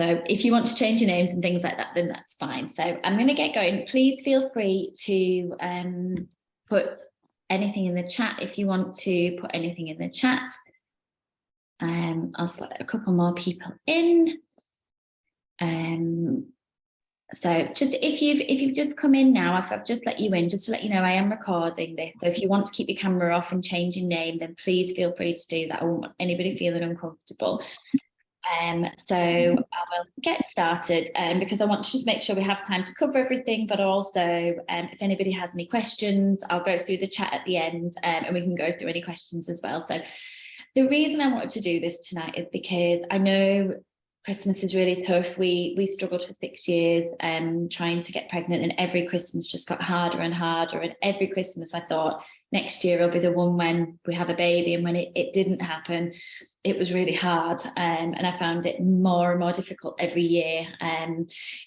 So if you want to change your names and things like that, then that's fine. So I'm going to get going. Please feel free to put anything in the chat if you want to put anything in the chat. I'll select a couple more people in. So just if you've just come in now, I've just let you in, just to let you know I am recording this. So if you want to keep your camera off and change your name, then please feel free to do that. I won't want anybody feeling uncomfortable. So I will get started because I want to just make sure we have time to cover everything, but also if anybody has any questions, I'll go through the chat at the end and we can go through any questions as well. So the reason I wanted to do this tonight is because I know Christmas is really tough. We struggled for 6 years trying to get pregnant, and every Christmas just got harder and harder. And every Christmas I thought, next year will be the one when we have a baby. And when it didn't happen, it was really hard. And I found it more and more difficult every year.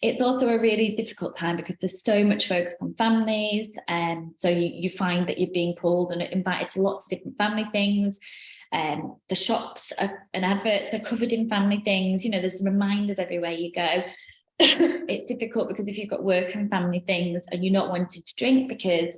It's also a really difficult time because there's so much focus on families. So you find that you're being pulled and invited to lots of different family things. The shops and adverts are covered in family things. You know, there's reminders everywhere you go. It's difficult because if you've got work and family things and you're not wanting to drink because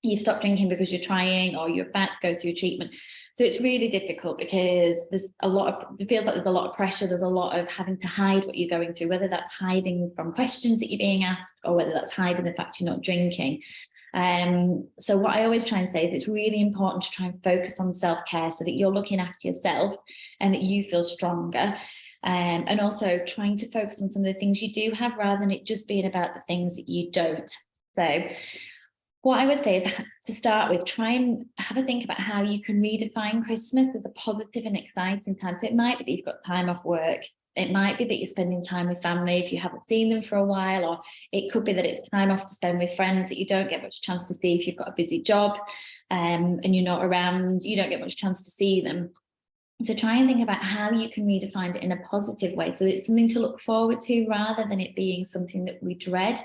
you've stopped drinking because you're trying or you're about to go through treatment. So it's really difficult because there's a lot of, I feel like there's a lot of pressure. There's a lot of having to hide what you're going through, whether that's hiding from questions that you're being asked or whether that's hiding the fact you're not drinking. So what I always try and say is it's really important to try and focus on self-care so that you're looking after yourself and that you feel stronger. And also trying to focus on some of the things you do have rather than it just being about the things that you don't. So what I would say is to start with, try and have a think about how you can redefine Christmas as a positive and exciting time. So it might be that you've got time off work. It might be that you're spending time with family if you haven't seen them for a while, or it could be that it's time off to spend with friends that you don't get much chance to see if you've got a busy job and you're not around, you don't get much chance to see them. So try and think about how you can redefine it in a positive way so that it's something to look forward to rather than it being something that we dread.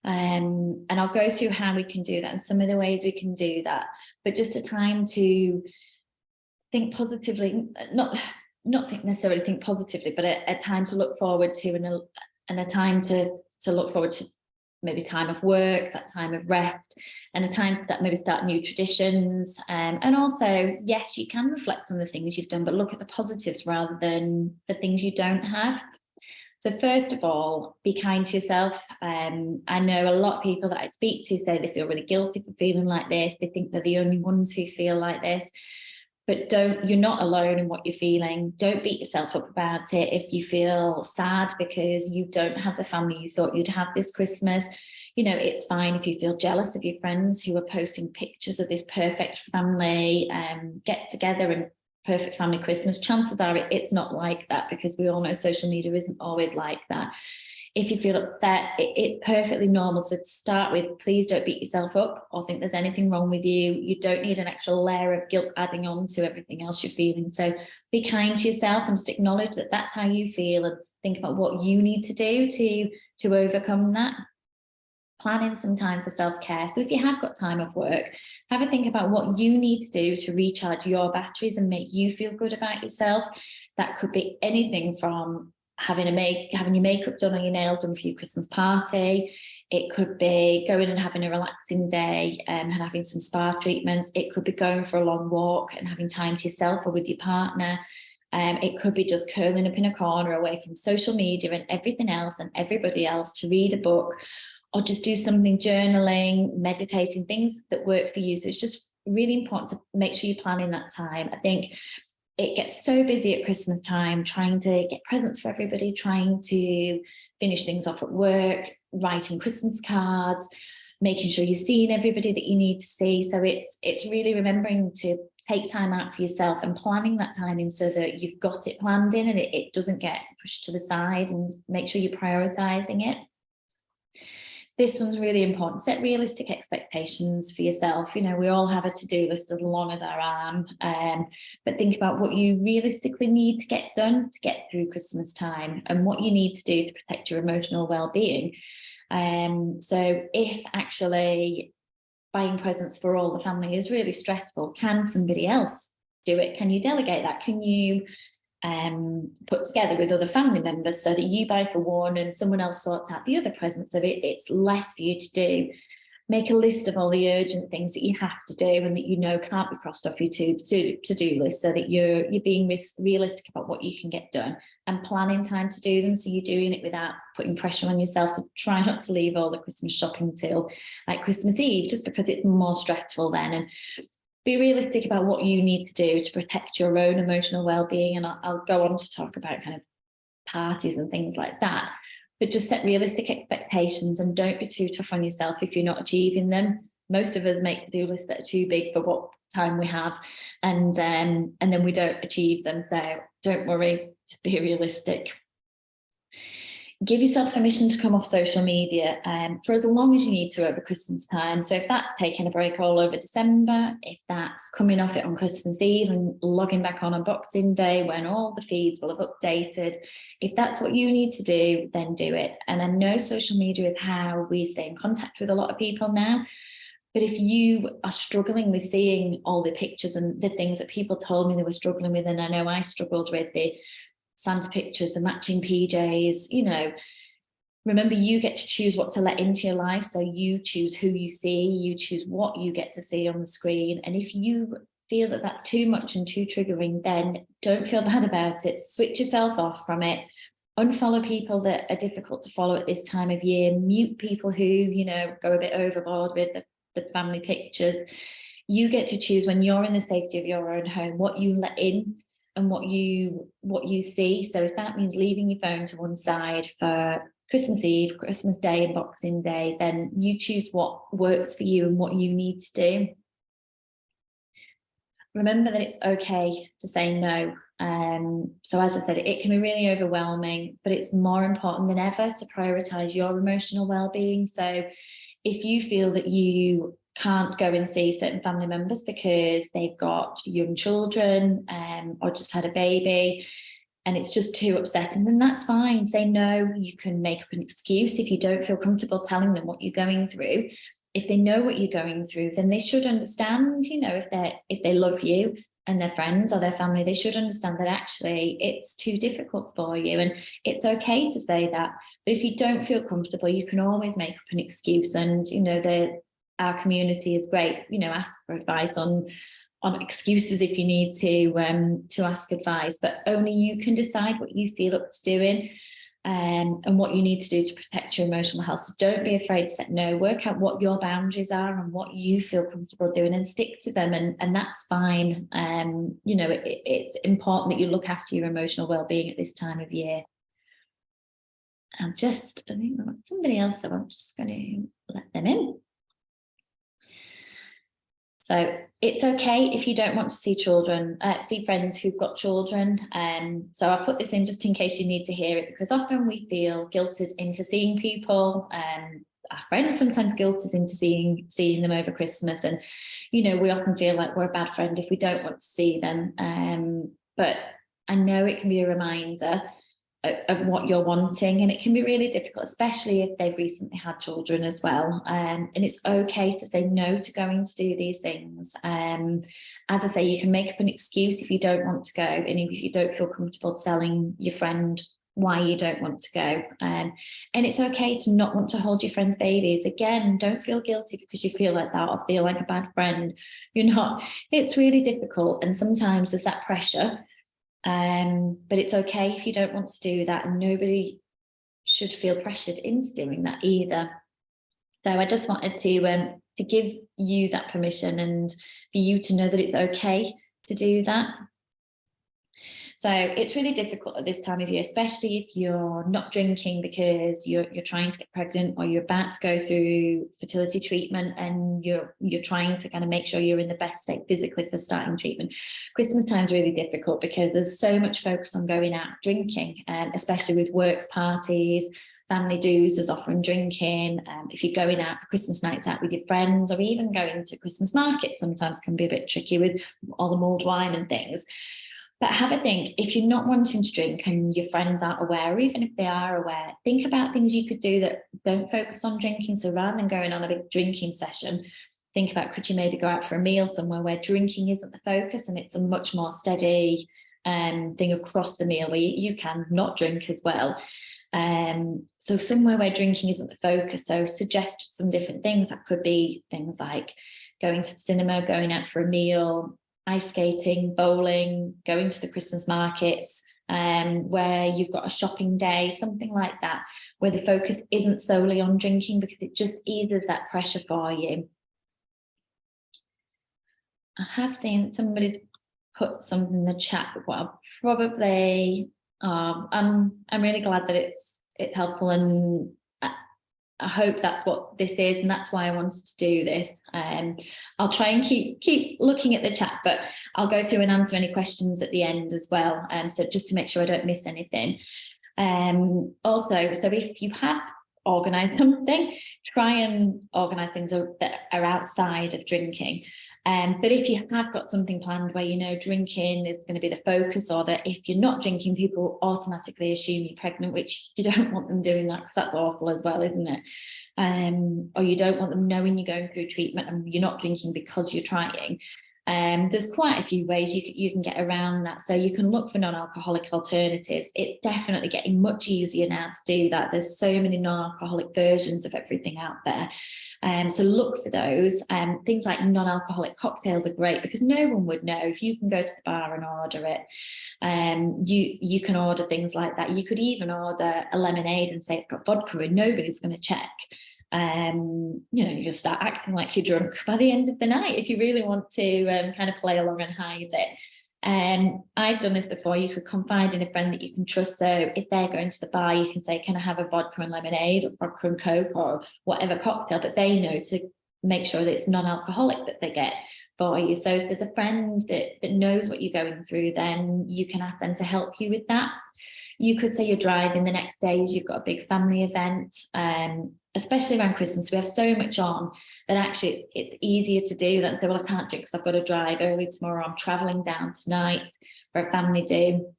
And I'll go through how we can do that and some of the ways we can do that, but just a time to think positively, not necessarily think positively, but a time to look forward to and a time to look forward to maybe time of work, that time of rest, and a time to maybe start new traditions. And also, yes, you can reflect on the things you've done, but look at the positives rather than the things you don't have. So first of all, be kind to yourself. I know a lot of people that I speak to say they feel really guilty for feeling like this. They think they're the only ones who feel like this. But you're not alone in what you're feeling. Don't beat yourself up about it. If you feel sad because you don't have the family you thought you'd have this Christmas, you know, it's fine if you feel jealous of your friends who are posting pictures of this perfect family get together and perfect family Christmas. Chances are it's not like that because we all know social media isn't always like that. If you feel upset, it's perfectly normal. So to start with, please don't beat yourself up or think there's anything wrong with you. You don't need an extra layer of guilt adding on to everything else you're feeling. So be kind to yourself and just acknowledge that that's how you feel and think about what you need to do to overcome that. Planning some time for self-care. So if you have got time off work, have a think about what you need to do to recharge your batteries and make you feel good about yourself. That could be anything from having your makeup done or your nails done for your Christmas party. It could be going and having a relaxing day and having some spa treatments. It could be going for a long walk and having time to yourself or with your partner. It could be just curling up in a corner away from social media and everything else and everybody else to read a book or just do something, journaling, meditating, things that work for you. So it's just really important to make sure you're planning that time. I think it gets so busy at Christmas time, trying to get presents for everybody, trying to finish things off at work, writing Christmas cards, making sure you're seeing everybody that you need to see. So it's really remembering to take time out for yourself and planning that time in so that you've got it planned in and it doesn't get pushed to the side, and make sure you're prioritizing it. This one's really important. Set realistic expectations for yourself. You know, we all have a to-do list as long as our arm, but think about what you realistically need to get done to get through Christmas time and what you need to do to protect your emotional well-being. So if actually buying presents for all the family is really stressful, can somebody else do it? Can you delegate that? Can you put together with other family members, so that you buy for one and someone else sorts out the other presents. So it's less for you to do. Make a list of all the urgent things that you have to do and that you know can't be crossed off your to-do list, so that you're being realistic about what you can get done and planning time to do them, so you're doing it without putting pressure on yourself. So try not to leave all the Christmas shopping till like Christmas Eve, just because it's more stressful then, and be realistic about what you need to do to protect your own emotional well-being. And I'll go on to talk about kind of parties and things like that. But just set realistic expectations and don't be too tough on yourself if you're not achieving them. Most of us make to-do lists that are too big for what time we have, and then we don't achieve them. So don't worry, just be realistic. Give yourself permission to come off social media for as long as you need to over Christmas time. So if that's taking a break all over December, if that's coming off it on Christmas Eve and logging back on Boxing Day when all the feeds will have updated, if that's what you need to do, then do it. And I know social media is how we stay in contact with a lot of people now. But if you are struggling with seeing all the pictures and the things that people told me they were struggling with, and I know I struggled with the Santa pictures, the matching PJs, you know, remember you get to choose what to let into your life. So you choose who you see, you choose what you get to see on the screen. And if you feel that that's too much and too triggering, then don't feel bad about it. Switch yourself off from it. Unfollow people that are difficult to follow at this time of year. Mute people who, you know, go a bit overboard with the family pictures. You get to choose, when you're in the safety of your own home, what you let in and what you see. So if that means leaving your phone to one side for Christmas Eve, Christmas Day and Boxing Day, then you choose what works for you and what you need to do. Remember that it's okay to say no. So as I said, it can be really overwhelming, but it's more important than ever to prioritize your emotional well-being. So if you feel that you can't go and see certain family members because they've got young children or just had a baby and it's just too upsetting, then that's fine. Say no. You can make up an excuse if you don't feel comfortable telling them what you're going through. If they know what you're going through, then they should understand, you know, if they love you and their friends or their family, they should understand that actually it's too difficult for you, and it's okay to say that. But if you don't feel comfortable, you can always make up an excuse. And you know, our community is great, you know, ask for advice on excuses if you need to ask advice, but only you can decide what you feel up to doing and what you need to do to protect your emotional health. So don't be afraid to say no. Work out what your boundaries are and what you feel comfortable doing and stick to them, and that's fine. You know, it's important that you look after your emotional well-being at this time of year. I think I want somebody else, so I'm just going to let them in. So it's okay if you don't want to see friends who've got children. So I put this in just in case you need to hear it, because often we feel guilted into seeing people. Our friends sometimes guilt us into seeing them over Christmas, and you know, we often feel like we're a bad friend if we don't want to see them. But I know it can be a reminder of what you're wanting, and it can be really difficult, especially if they've recently had children as well. And it's okay to say no to going to do these things. As I say, you can make up an excuse if you don't want to go, and if you don't feel comfortable telling your friend why you don't want to go. And it's okay to not want to hold your friend's babies. Again, don't feel guilty because you feel like that or feel like a bad friend. You're not. It's really difficult, and sometimes there's that pressure. But it's okay if you don't want to do that, and nobody should feel pressured into doing that either. So I just wanted to give you that permission and for you to know that it's okay to do that. So it's really difficult at this time of year, especially if you're not drinking because you're trying to get pregnant, or you're about to go through fertility treatment and you're trying to kind of make sure you're in the best state physically for starting treatment. Christmas time is really difficult because there's so much focus on going out drinking, especially with works parties, family do's is offering drinking. If you're going out for Christmas nights out with your friends, or even going to Christmas markets, sometimes can be a bit tricky with all the mulled wine and things. But have a think, if you're not wanting to drink and your friends aren't aware, or even if they are aware, think about things you could do that don't focus on drinking. So rather than going on a big drinking session, think about, could you maybe go out for a meal somewhere where drinking isn't the focus and it's a much more steady thing across the meal where you can not drink as well. So somewhere where drinking isn't the focus, so suggest some different things. That could be things like going to the cinema, going out for a meal, ice skating, bowling, going to the Christmas markets, where you've got a shopping day, something like that, where the focus isn't solely on drinking, because it just eases that pressure for you. I have seen somebody's put something in the chat, but what I'll probably, I'm really glad that it's helpful, and I hope that's what this is, and that's why I wanted to do this. I'll try and keep looking at the chat, but I'll go through and answer any questions at the end as well. So just to make sure I don't miss anything. Also, so if you have organised something, try and organise things that are outside of drinking. But if you have got something planned where you know drinking is going to be the focus, or that if you're not drinking, people automatically assume you're pregnant, which you don't want them doing that, because that's awful as well, isn't it? Or you don't want them knowing you're going through treatment and you're not drinking because you're trying. There's quite a few ways you can get around that. So you can look for non-alcoholic alternatives. It's definitely getting much easier now to do that. There's so many non-alcoholic versions of everything out there. So look for those. Things like non-alcoholic cocktails are great, because no one would know. If you can go to the bar and order it, you can order things like that. You could even order a lemonade and say it's got vodka, and nobody's going to check. You just start acting like you're drunk by the end of the night if you really want to kind of play along and hide it. I've done this before. You could confide in a friend that you can trust. So if they're going to the bar, you can say, can I have a vodka and lemonade, or vodka and Coke, or whatever cocktail, but they know to make sure that it's non-alcoholic that they get for you. So if there's a friend that knows what you're going through, then you can ask them to help you with that. You could say you're driving the next day, you've got a big family event, especially around Christmas. We have so much on that actually it's easier to do that and say, well, I can't drink because I've got to drive early tomorrow. I'm traveling down tonight for a family do.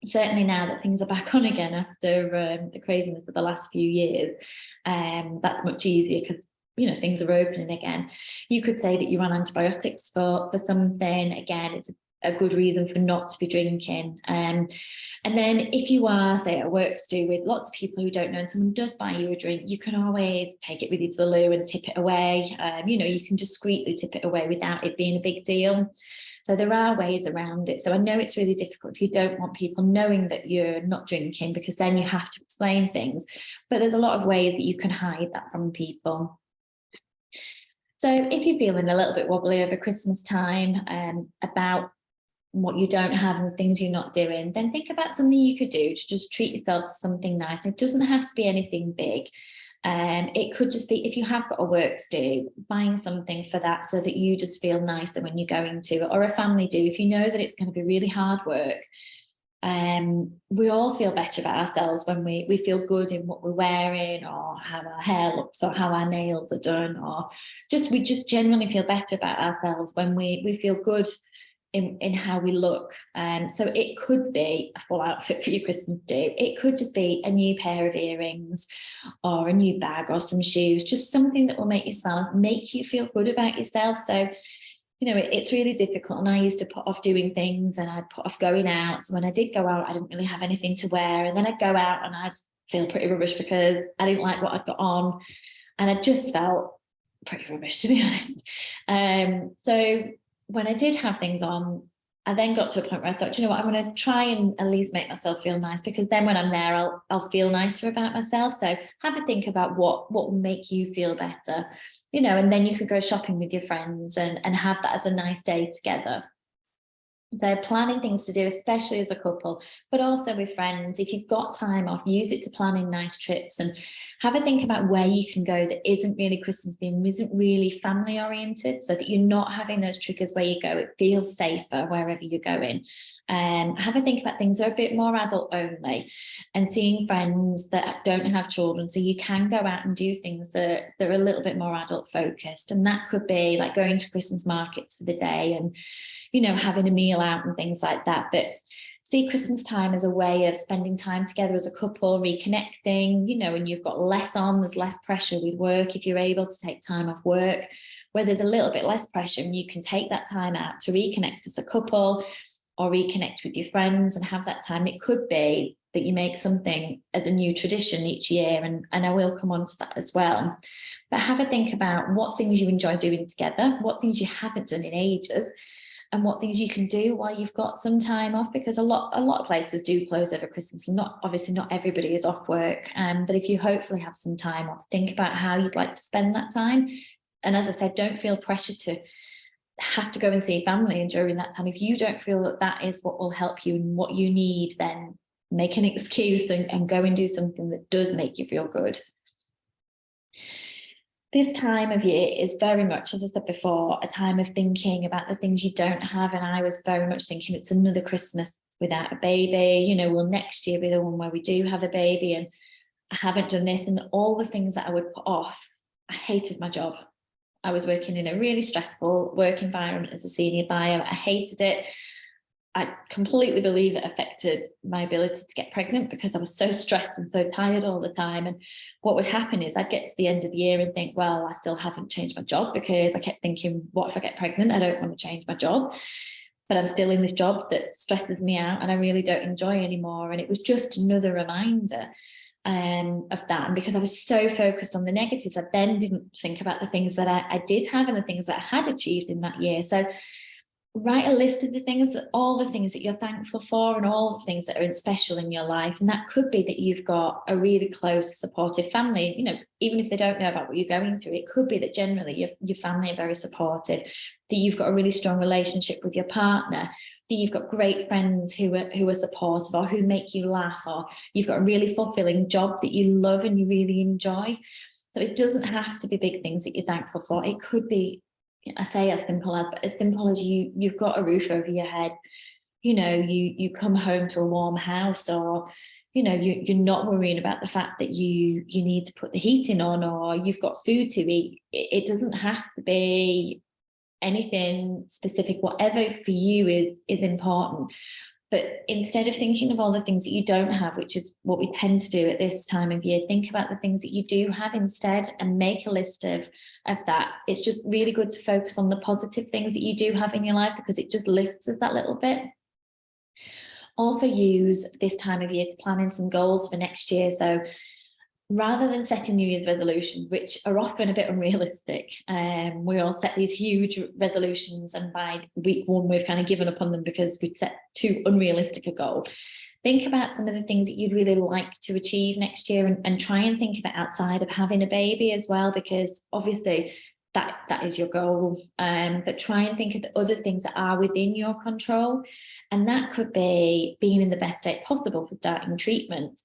Certainly now that things are back on again after the craziness of the last few years, that's much easier because things are opening again. You could say that you're on antibiotics for something. Again, it's a good reason for not to be drinking. And then if you are, say, at a work stew with lots of people who don't know, and someone does buy you a drink, you can always take it with you to the loo and tip it away. You can discreetly tip it away without it being a big deal. So there are ways around it. So I know it's really difficult if you don't want people knowing that you're not drinking, because then you have to explain things. But there's a lot of ways that you can hide that from people. So if you're feeling a little bit wobbly over Christmas time about what you don't have and things you're not doing, then think about something you could do to just treat yourself to something nice. It doesn't have to be anything big. It could just be, if you have got a work do, buying something for that so that you just feel nicer when you're going to it, or a family do, if you know that it's going to be really hard work. We all feel better about ourselves when we feel good in what we're wearing, or how our hair looks, or how our nails are done, or we just generally feel better about ourselves when we feel good in how we look. So it could be a full outfit for your Christmas do. It could just be a new pair of earrings, or a new bag, or some shoes, just something that will make you smile, make you feel good about yourself. So it's really difficult, and I used to put off doing things, and I'd put off going out. So when I did go out, I didn't really have anything to wear, and then I'd go out and I'd feel pretty rubbish because I didn't like what I'd got on, and I just felt pretty rubbish, to be honest. So when I did have things on, I then got to a point where I thought, I'm going to try and at least make myself feel nice, because then when I'm there, I'll feel nicer about myself. So have a think about what will make you feel better, and then you could go shopping with your friends and have that as a nice day together. They're planning things to do, especially as a couple, but also with friends. If you've got time off, use it to plan in nice trips, and have a think about where you can go that isn't really Christmas themed, isn't really family oriented, so that you're not having those triggers where you go. It feels safer wherever you're going. Have a think about things that are a bit more adult only, and seeing friends that don't have children, so you can go out and do things that are a little bit more adult focused. And that could be like going to Christmas markets for the day, and having a meal out and things like that. But see Christmas time as a way of spending time together as a couple, reconnecting, and you've got less on, there's less pressure with work. If you're able to take time off work where there's a little bit less pressure, and you can take that time out to reconnect as a couple, or reconnect with your friends and have that time. It could be that you make something as a new tradition each year, and I will come on to that as well. But have a think about what things you enjoy doing together, what things you haven't done in ages, and what things you can do while you've got some time off, because a lot of places do close over Christmas, and obviously not everybody is off work. But if you hopefully have some time off, think about how you'd like to spend that time. And as I said, don't feel pressure to have to go and see family during that time. If you don't feel that that is what will help you and what you need, then make an excuse and go and do something that does make you feel good. This time of year is very much, as I said before, a time of thinking about the things you don't have. And I was very much thinking it's another Christmas without a baby. You know, will next year be the one where we do have a baby? And I haven't done this. And all the things that I would put off. I hated my job. I was working in a really stressful work environment as a senior buyer. I hated it. I completely believe it affected my ability to get pregnant because I was so stressed and so tired all the time. And what would happen is I'd get to the end of the year and think, well, I still haven't changed my job, because I kept thinking, what if I get pregnant? I don't want to change my job, but I'm still in this job that stresses me out and I really don't enjoy anymore. And it was just another reminder of that. And because I was so focused on the negatives, I then didn't think about the things that I did have and the things that I had achieved in that year. So write a list of the things, all the things that you're thankful for and all the things that are special in your life. And that could be that you've got a really close, supportive family. You know, even if they don't know about what you're going through, it could be that generally your family are very supportive, that you've got a really strong relationship with your partner, that you've got great friends who are supportive or who make you laugh, or you've got a really fulfilling job that you love and you really enjoy. So it doesn't have to be big things that you're thankful for. It could be, I say as simple as you've got a roof over your head, you know, you come home to a warm house, or, you know, you're not worrying about the fact that you need to put the heating on, or you've got food to eat. It doesn't have to be anything specific. Whatever for you is important. But instead of thinking of all the things that you don't have, which is what we tend to do at this time of year, think about the things that you do have instead and make a list of that. It's just really good to focus on the positive things that you do have in your life, because it just lifts us that little bit. Also use this time of year to plan in some goals for next year. So rather than setting New Year's resolutions, which are often a bit unrealistic, we all set these huge resolutions, and by week one, we've kind of given up on them because we'd set too unrealistic a goal. Think about some of the things that you'd really like to achieve next year, and try and think of it outside of having a baby as well, because obviously that is your goal. But try and think of the other things that are within your control. And that could be being in the best state possible for starting treatment.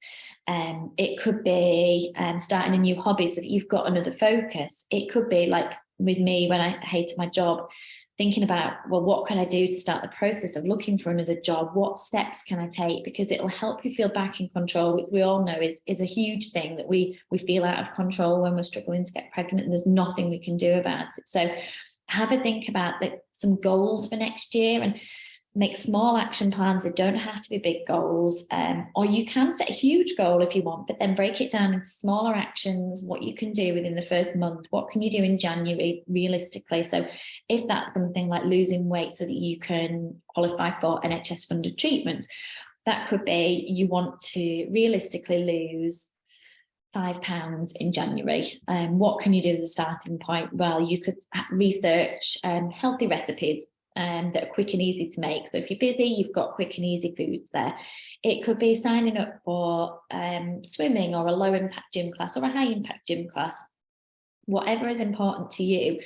It could be starting a new hobby so that you've got another focus. It could be like with me when I hated my job, thinking about, well, what can I do to start the process of looking for another job? What steps can I take? Because it'll help you feel back in control, which we all know is a huge thing, that we feel out of control when we're struggling to get pregnant and there's nothing we can do about it. So have a think about some goals for next year, and make small action plans. They don't have to be big goals, or you can set a huge goal if you want, but then break it down into smaller actions, what you can do within the first month, what can you do in January realistically. So if that's something like losing weight so that you can qualify for NHS funded treatment, that could be you want to realistically lose £5 in January. What can you do as a starting point? Well, you could research healthy recipes that are quick and easy to make. So if you're busy, you've got quick and easy foods there. It could be signing up for swimming, or a low impact gym class, or a high impact gym class. Whatever is important to you,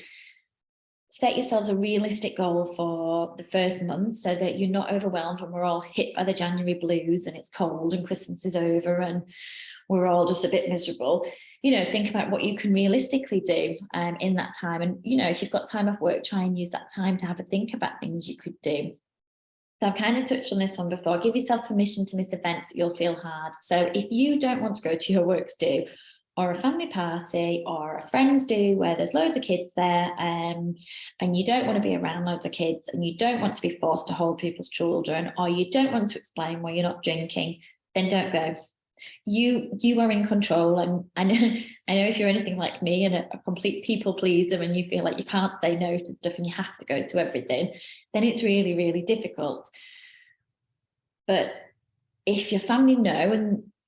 set yourselves a realistic goal for the first month so that you're not overwhelmed when we're all hit by the January blues and it's cold and Christmas is over and we're all just a bit miserable. You know, think about what you can realistically do in that time. And, you know, if you've got time off work, try and use that time to have a think about things you could do. So I've kind of touched on this one before. Give yourself permission to miss events that you'll feel hard. So if you don't want to go to your work's do, or a family party, or a friend's do where there's loads of kids there, and you don't want to be around loads of kids, and you don't want to be forced to hold people's children, or you don't want to explain why you're not drinking, then don't go. You are in control. And I know if you're anything like me and a complete people pleaser, and you feel like you can't say no to stuff and you have to go to everything, then it's really, really difficult. But if your family know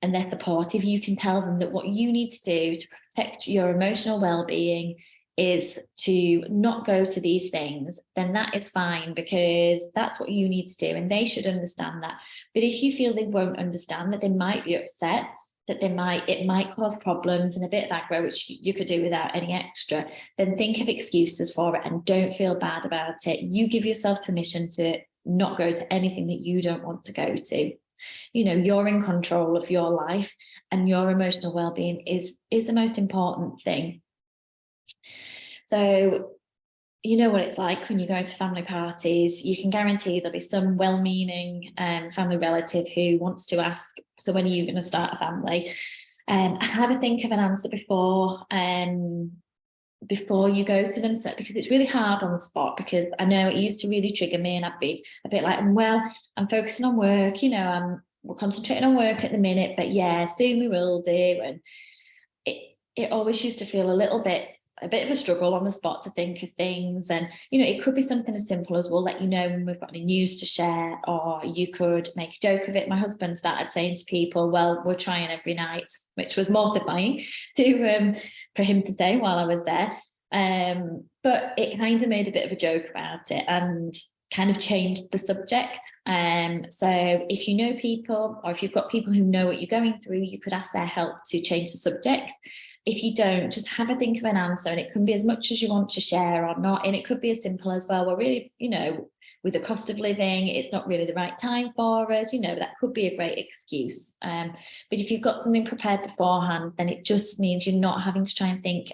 and they're supportive, you can tell them that what you need to do to protect your emotional well-being is to not go to these things, then that is fine, because that's what you need to do, and they should understand that. But if you feel they won't understand, that they might be upset, that it might cause problems and a bit of aggro, which you could do without any extra, then think of excuses for it and don't feel bad about it. You give yourself permission to not go to anything that you don't want to go to. You know, you're in control of your life, and your emotional well-being is the most important thing. So you know what it's like when you go to family parties. You can guarantee there'll be some well-meaning family relative who wants to ask, so when are you going to start a family? Have a think of an answer before you go to them, so, because it's really hard on the spot, because I know it used to really trigger me, and I'd be a bit like, well, I'm focusing on work, you know, we're concentrating on work at the minute, but yeah, soon we will do. And it always used to feel a bit of a struggle on the spot to think of things. And, you know, it could be something as simple as, we'll let you know when we've got any news to share, or you could make a joke of it. My husband started saying to people, well, we're trying every night, which was mortifying for him to say while I was there. But it kind of made a bit of a joke about it and kind of changed the subject. So if you know people, or if you've got people who know what you're going through, you could ask their help to change the subject. If you don't, just have a think of an answer, and it can be as much as you want to share or not. And it could be as simple as, well, we're really, you know, with the cost of living, it's not really the right time for us. You know, that could be a great excuse. But if you've got something prepared beforehand, then it just means you're not having to try and think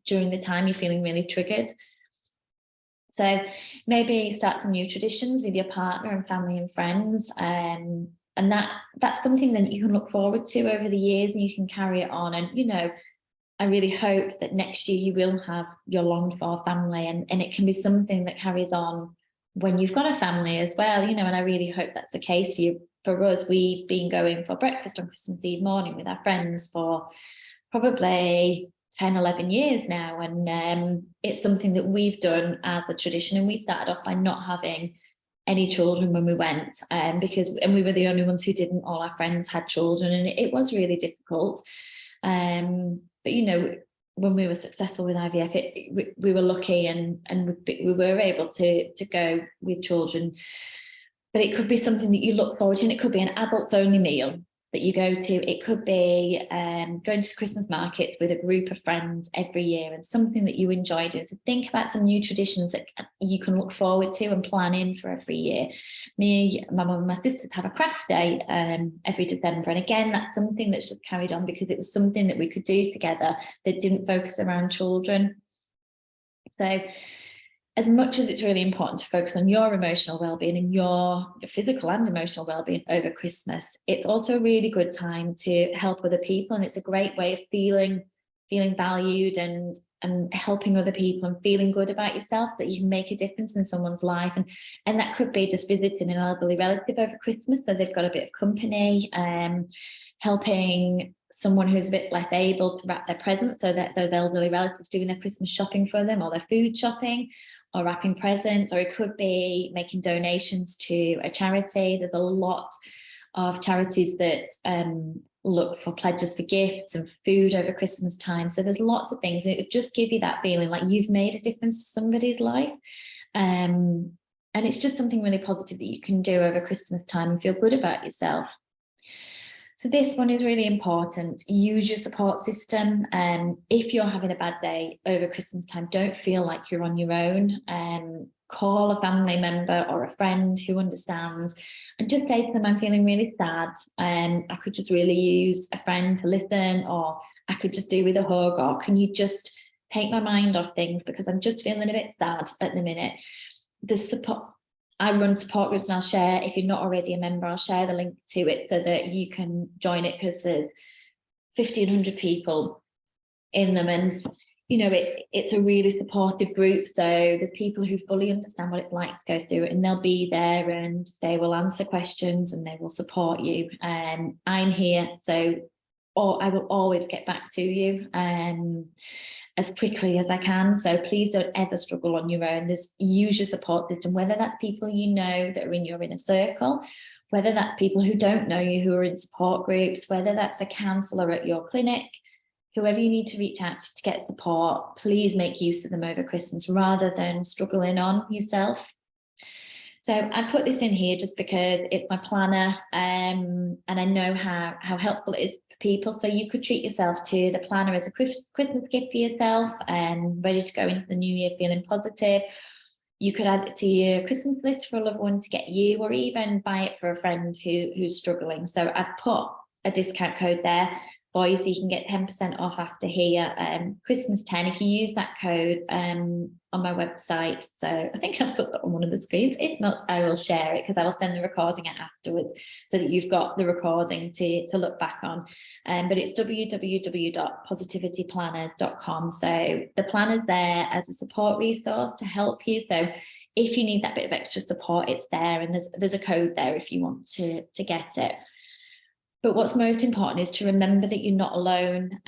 during the time you're feeling really triggered. So maybe start some new traditions with your partner and family and friends. And that's something that you can look forward to over the years, and you can carry it on. And, you know, I really hope that next year you will have your longed for family, and it can be something that carries on when you've got a family as well, you know, and I really hope that's the case for you. For us, we've been going for breakfast on Christmas Eve morning with our friends for probably 10, 11 years now. And it's something that we've done as a tradition. And we started off by not having any children when we went, because we were the only ones who didn't. All our friends had children, and it was really difficult. But, you know, when we were successful with IVF, we were lucky, and we were able to go with children. But it could be something that you look forward to, and it could be an adults only meal that you go to. It could be going to the Christmas markets with a group of friends every year, and something that you enjoy doing. So think about some new traditions that you can look forward to and plan in for every year. Me, my mum and my sisters have a craft day every December. And again, that's something that's just carried on because it was something that we could do together that didn't focus around children. So as much as it's really important to focus on your emotional well-being and your physical and emotional well-being over Christmas, it's also a really good time to help other people. And it's a great way of feeling valued and helping other people and feeling good about yourself, that you can make a difference in someone's life. And that could be just visiting an elderly relative over Christmas, so they've got a bit of company, helping someone who's a bit less able to wrap their presents, so that those elderly relatives doing their Christmas shopping for them, or their food shopping, or wrapping presents. Or it could be making donations to a charity. There's a lot of charities that look for pledges for gifts and food over Christmas time. So there's lots of things. It would just give you that feeling like you've made a difference to somebody's life. And it's just something really positive that you can do over Christmas time and feel good about yourself. So this one is really important. Use your support system. If you're having a bad day over Christmas time, don't feel like you're on your own. Call a family member or a friend who understands, and just say to them, I'm feeling really sad. I could just really use a friend to listen, or I could just do with a hug, or can you just take my mind off things because I'm just feeling a bit sad at the minute. The support, I run support groups, and I'll share, if you're not already a member, I'll share the link to it so that you can join it, because there's 1,500 people in them. And, you know, it's a really supportive group. So there's people who fully understand what it's like to go through it, and they'll be there and they will answer questions and they will support you. I'm here, so I will always get back to you as quickly as I can. So please don't ever struggle on your own. Use your support system, whether that's people you know that are in your inner circle, whether that's people who don't know you, who are in support groups, whether that's a counsellor at your clinic, whoever you need to reach out to get support, please make use of them over Christmas rather than struggling on yourself. So I put this in here just because it's my planner, and I know how helpful it is for people. So you could treat yourself to the planner as a Christmas gift for yourself and ready to go into the new year feeling positive. You could add it to your Christmas list for a loved one to get you, or even buy it for a friend who's struggling. So I've put a discount code there for you so you can get 10% off after here, Christmas 10 if you use that code on my website. So I think I'll put that on one of the screens. If not, I will share it because I will send the recording out afterwards so that you've got the recording to look back on. But it's www.positivityplanner.com. So the planner's there as a support resource to help you. So if you need that bit of extra support, it's there, and there's a code there if you want to get it. But what's most important is to remember that you're not alone.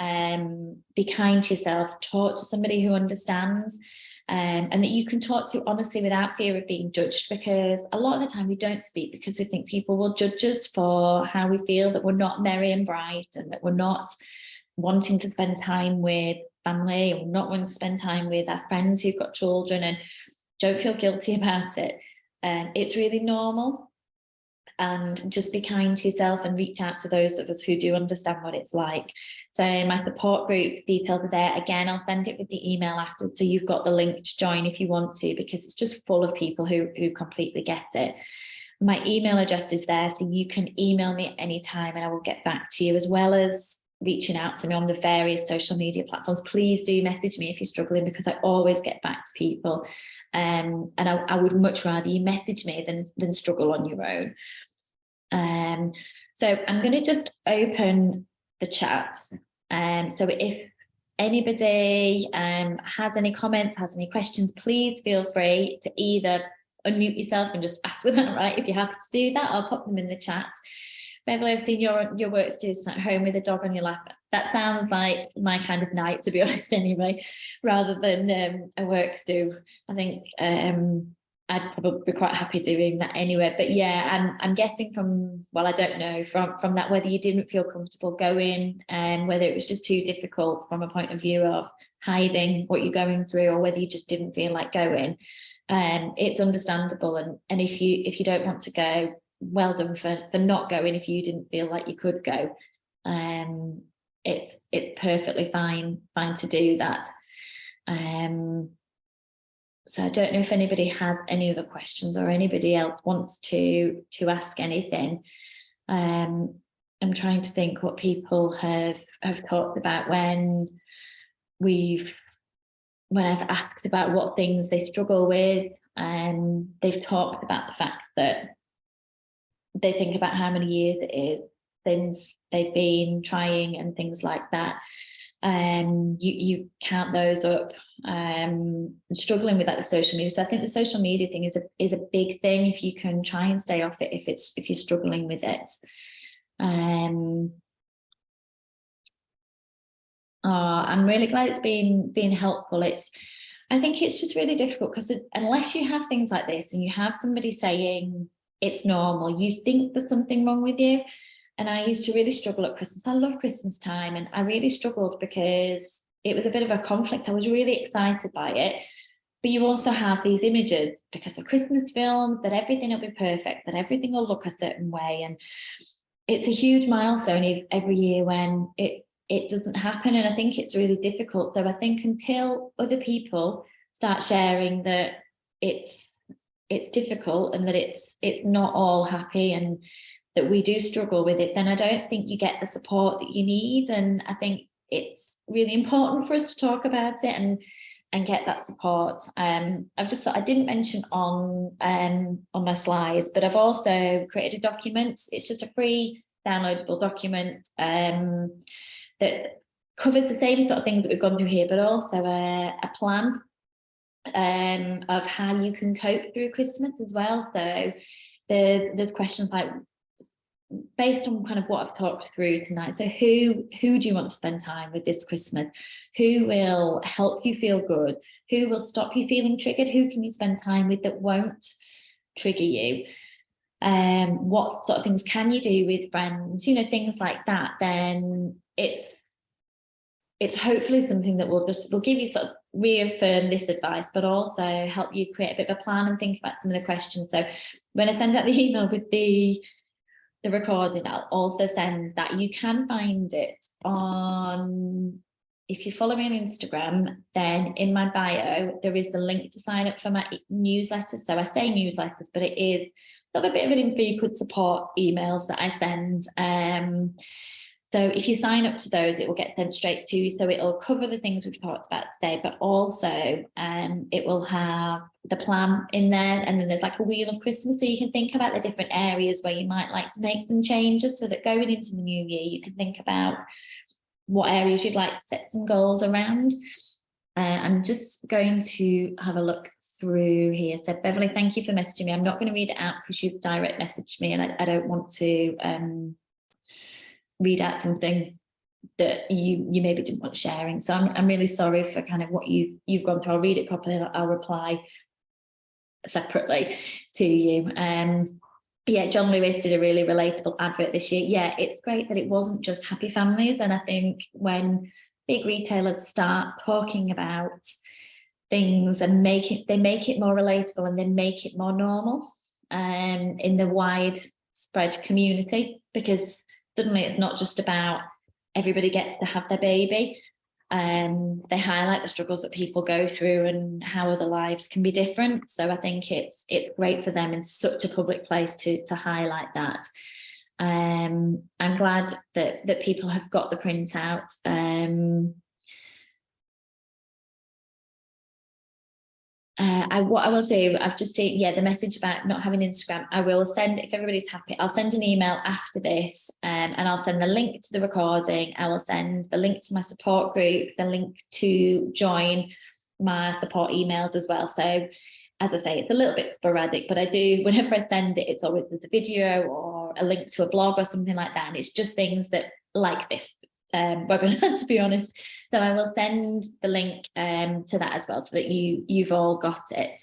Be kind to yourself, talk to somebody who understands, and that you can talk to honestly without fear of being judged, because a lot of the time we don't speak because we think people will judge us for how we feel, that we're not merry and bright, and that we're not wanting to spend time with family, or not wanting to spend time with our friends who've got children, and don't feel guilty about it. It's really normal. And just be kind to yourself and reach out to those of us who do understand what it's like. So my support group details are there. Again, I'll send it with the email afterwards, so you've got the link to join if you want to, because it's just full of people who completely get it. My email address is there, so you can email me at any time and I will get back to you, as well as reaching out to me on the various social media platforms. Please do message me if you're struggling, because I always get back to people. And I would much rather you message me than struggle on your own. So I'm going to just open the chat. So if anybody has any comments, has any questions, please feel free to either unmute yourself and just ask with that, right? If you're happy to do that, I'll pop them in the chat. Beverly, I've seen your work students at home with a dog on your lap. That sounds like my kind of night, to be honest, anyway, rather than a work do. I think I'd probably be quite happy doing that anyway. But yeah, I'm guessing from, well, I don't know, from that, whether you didn't feel comfortable going, and whether it was just too difficult from a point of view of hiding what you're going through, or whether you just didn't feel like going. It's understandable, and if you don't want to go, well done for not going if you didn't feel like you could go. It's perfectly fine to do that. So I don't know if anybody has any other questions, or anybody else wants to ask anything. I'm trying to think what people have talked about when I've asked about what things they struggle with. They've talked about the fact that they think about how many years it is since they've been trying and things like that. You count those up, struggling with that, the social media. So I think the social media thing is a big thing, if you can try and stay off it if you're struggling with it. I'm really glad it's been helpful. I think it's just really difficult because unless you have things like this and you have somebody saying it's normal, you think there's something wrong with you. And I used to really struggle at Christmas. I love Christmas time, and I really struggled because it was a bit of a conflict. I was really excited by it, but you also have these images because of Christmas films that everything will be perfect, that everything will look a certain way, and it's a huge milestone every year when it doesn't happen. And I think it's really difficult. So I think until other people start sharing that it's difficult and that it's not all happy and that we do struggle with it, then I don't think you get the support that you need. And I think it's really important for us to talk about it and get that support. I've just thought I didn't mention on my slides, but I've also created a document. It's just a free downloadable document that covers the same sort of things that we've gone through here, but also a plan of how you can cope through Christmas as well. So there's questions like, based on kind of what I've talked through tonight, so who do you want to spend time with this Christmas? Who will help you feel good? Who will stop you feeling triggered? Who can you spend time with that won't trigger you? what sort of things can you do with friends, you know, things like that, then it's hopefully something that will give you sort of reaffirm this advice, but also help you create a bit of a plan and think about some of the questions. So when I send out the email with the recording, I'll also send that. You can find it on, if you follow me on Instagram, then in my bio, there is the link to sign up for my newsletters. So I say newsletters, but it is sort of a bit of an info you could support emails that I send. So if you sign up to those, it will get sent straight to you. So it'll cover the things we've talked about today, but also it will have the plan in there. And then there's like a wheel of Christmas. So you can think about the different areas where you might like to make some changes, so that going into the new year, you can think about what areas you'd like to set some goals around. I'm just going to have a look through here. So Beverly, thank you for messaging me. I'm not going to read it out because you've direct messaged me, and I don't want to read out something that you maybe didn't want sharing. So I'm really sorry for kind of what you've gone through. I'll read it properly and I'll reply separately to you. Yeah, John Lewis did a really relatable advert this year. Yeah, it's great that it wasn't just happy families. And I think when big retailers start talking about things and they make it more relatable and they make it more normal in the widespread community, because suddenly it's not just about everybody gets to have their baby. They highlight the struggles that people go through and how other lives can be different. So I think it's great for them in such a public place to highlight that. I'm glad that people have got the printout. What I will do, I've just seen, the message about not having Instagram. I will send, if everybody's happy, I'll send an email after this, and I'll send the link to the recording. I will send the link to my support group, the link to join my support emails as well. So as I say, it's a little bit sporadic, but I do, whenever I send it, it's always there's a video or a link to a blog or something like that. And it's just things that like this webinar, to be honest. So I will send the link to that as well, so that you've all got it.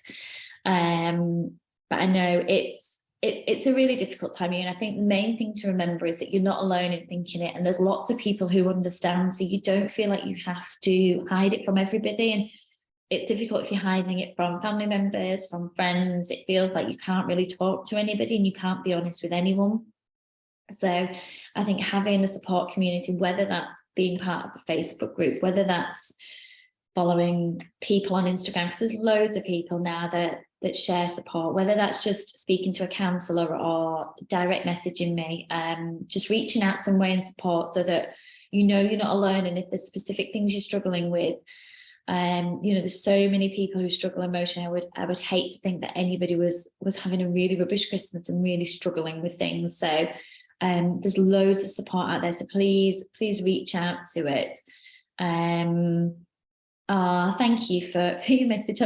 But I know it's a really difficult time of year, and I think the main thing to remember is that you're not alone in thinking it, and there's lots of people who understand, so you don't feel like you have to hide it from everybody. And it's difficult if you're hiding it from family members, from friends. It feels like you can't really talk to anybody and you can't be honest with anyone. So I think having a support community, whether that's being part of a Facebook group, whether that's following people on Instagram, because there's loads of people now that share support, whether that's just speaking to a counsellor or direct messaging me, just reaching out some way and support, so that you know you're not alone. And if there's specific things you're struggling with, there's so many people who struggle emotionally. I would hate to think that anybody was having a really rubbish Christmas and really struggling with things. So there's loads of support out there, so please reach out to it. Thank you for your message.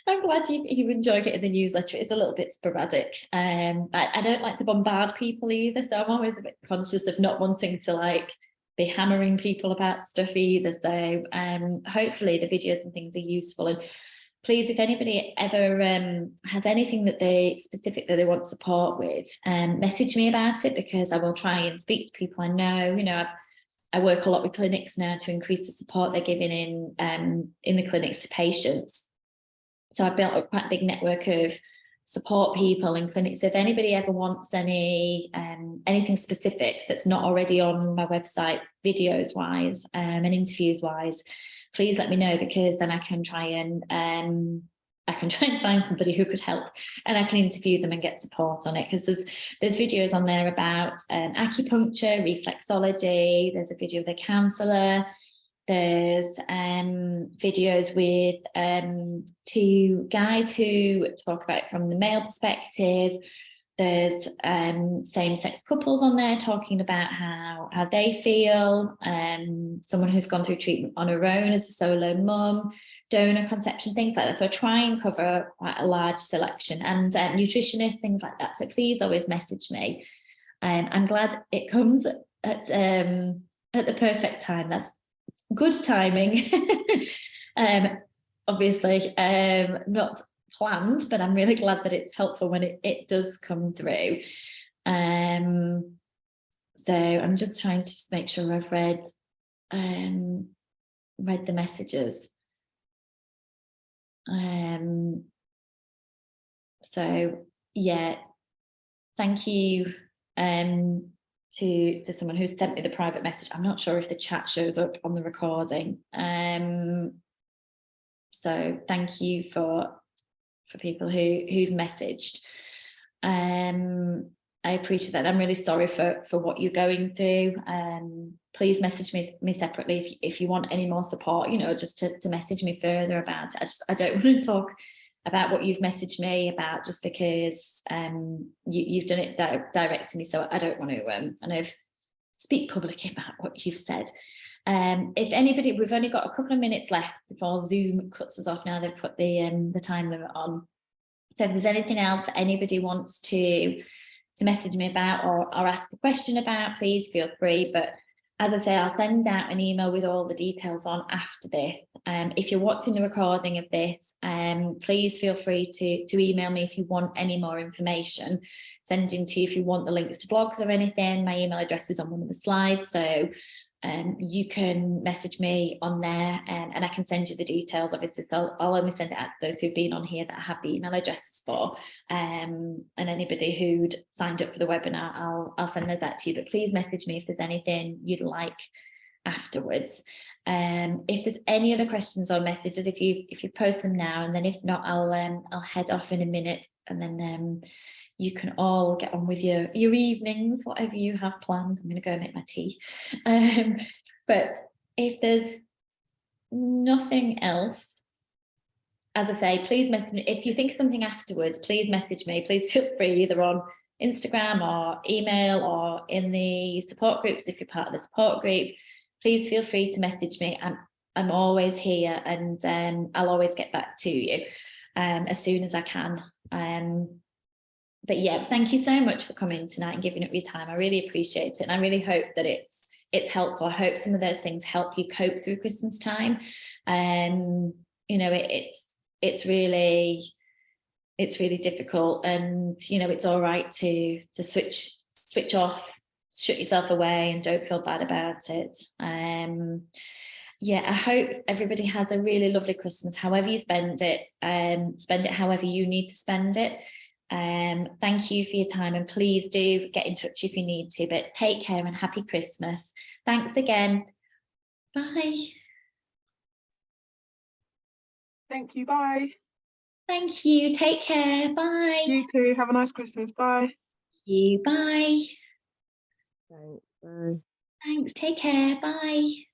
I'm glad you enjoyed it in the newsletter. It's a little bit sporadic. I don't like to bombard people either, so I'm always a bit conscious of not wanting to be hammering people about stuff either. So hopefully the videos and things are useful. And please, if anybody ever has anything that they want support with, message me about it, because I will try and speak to people I know. I work a lot with clinics now to increase the support they're giving in the clinics to patients. So I've built up quite a big network of support people in clinics. So if anybody ever wants anything specific that's not already on my website, videos wise and interviews wise, please let me know, because then I can try and find somebody who could help, and I can interview them and get support on it. Because there's videos on there about acupuncture, reflexology. There's a video with a counsellor. There's videos with two guys who talk about it from the male perspective. There's same-sex couples on there talking about how they feel. Someone who's gone through treatment on her own as a solo mum, donor conception, things like that. So I try and cover quite a large selection, and nutritionists, things like that. So please always message me. I'm glad it comes at the perfect time. That's good timing. Obviously, not planned, but I'm really glad that it's helpful when it does come through. So I'm just trying to make sure I've read the messages. So yeah, thank you to someone who sent me the private message. I'm not sure if the chat shows up on the recording. So thank you for people who've messaged. I appreciate that. I'm really sorry for what you're going through. Please message me separately if you want any more support, you know, just to message me further about it. I don't want to talk about what you've messaged me about just because you've done it direct to me, so I don't want to kind of speak publicly about what you've said. If anybody, we've only got a couple of minutes left before Zoom cuts us off now. They've put the time limit on. So if there's anything else that anybody wants to message me about or ask a question about, please feel free. But as I say, I'll send out an email with all the details on after this. If you're watching the recording of this, please feel free to email me if you want any more information. Sending to you if you want the links to blogs or anything. My email address is on one of the slides, so you can message me on there and I can send you the details. Obviously, so I'll only send it out to those who've been on here that I have the email addresses for, and anybody who'd signed up for the webinar, I'll send those out to you. But please message me if there's anything you'd like afterwards. If there's any other questions or messages, if you post them now, and then if not, I'll head off in a minute, and then you can all get on with your evenings, whatever you have planned. I'm going to go and make my tea. But if there's nothing else, as I say, please message me. If you think of something afterwards, please message me. Please feel free, either on Instagram or email or in the support groups if you're part of the support group. Please feel free to message me. I'm always here, and I'll always get back to you as soon as I can. But yeah, thank you so much for coming tonight and giving up your time. I really appreciate it, and I really hope that it's helpful. I hope some of those things help you cope through Christmas time. You know, it's really difficult, and you know, it's all right to switch off, shut yourself away, and don't feel bad about it. Yeah, I hope everybody has a really lovely Christmas, however you spend it however you need to spend it. Thank you for your time, and please do get in touch if you need to, but take care and happy Christmas. Thanks again. Bye. Thank you. Bye. Thank you. Take care. Bye. You too. Have a nice Christmas. Bye. Thank you. Bye. Thanks. Bye. Thanks. Take care. Bye.